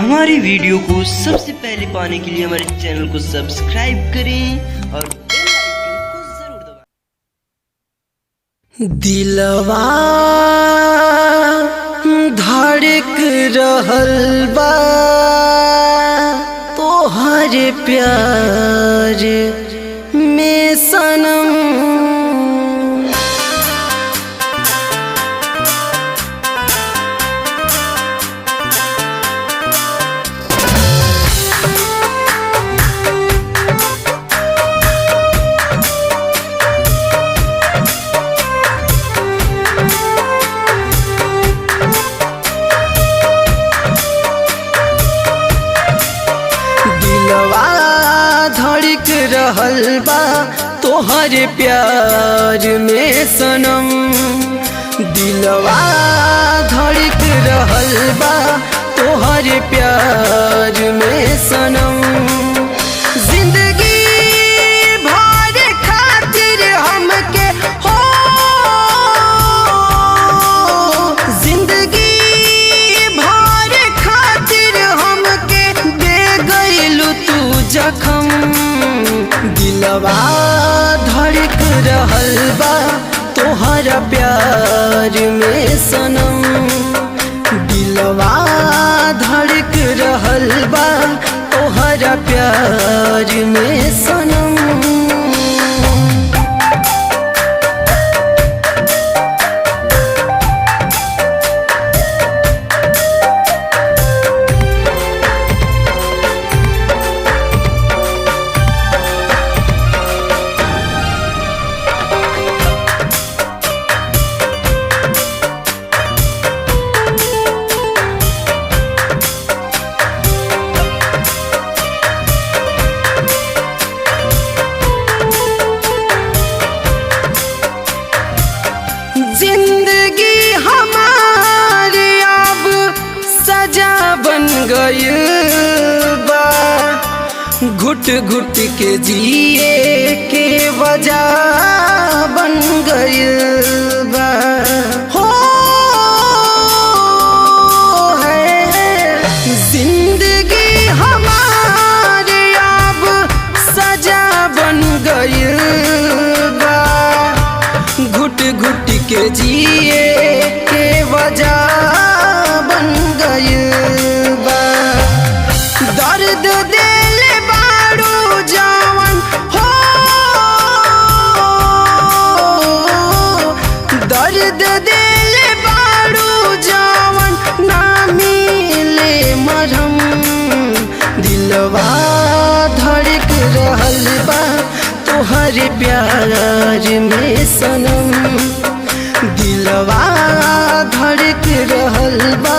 हमारी वीडियो को सबसे पहले पाने के लिए हमारे चैनल को सब्सक्राइब करें और बेल आइकन को जरूर दबाएं। दिलवा धड़क रहल बा तोहर प्यार में सनम। धड़क रहल बा तोहर प्यार में सनम। दिलवा धड़क रहल बा तोहर प्यार में सनम। जिंदगी भर खातिर हमके हो, जिंदगी भर खातिर हमके दे गइलू तू जखम। दिलवा धड़क रहल बा तोहरा प्यार में सनम। दिलवा धड़क रहल बा तोहरा प्यार में सनम। जिंदगी हमारी अब सजा बन गई बा, घुट घुट के जिए के वजह बन गई बा। हो है जिंदगी हमारी अब सजा बन गई बा, घुट घुट के जिए के वजह बन गई बा। दर्द दिल बारू जवन हो, दर्द दिल बारू जवन ना मिले मरहम। दिलवा धड़क रहल बा तोहर प्यार में सनम। दिलवा धड़क रहल बा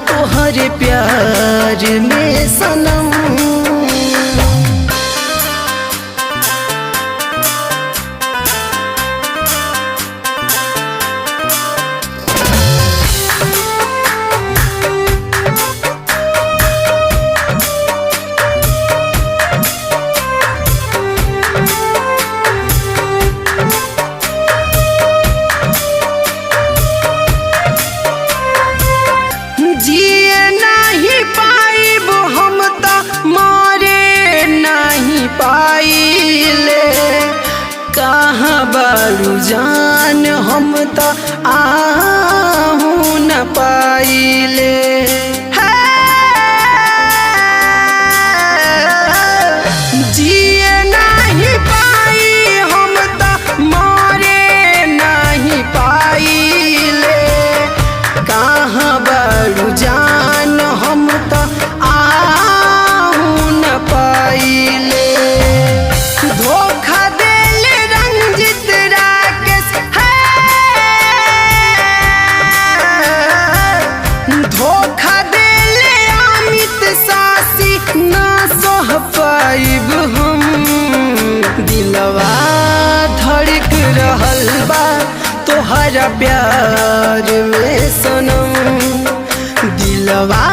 तोहर प्यार में सनम। जिए नहीं पाइब हम तो मारे नहीं पाइले। कहाँ बारू जान हम तो आहू न पाइले। जिए नहीं पाई हम तो मारे नहीं पाइले। कहाँ बारू जान हम तो आहू न पाइले। धोखा दिल रंजित राकेश है, धोखा दिल अमित सासी ना सह पाइब हम। दिलवा धड़क रहल बा तोहरा प्यार में सनम। दिलवा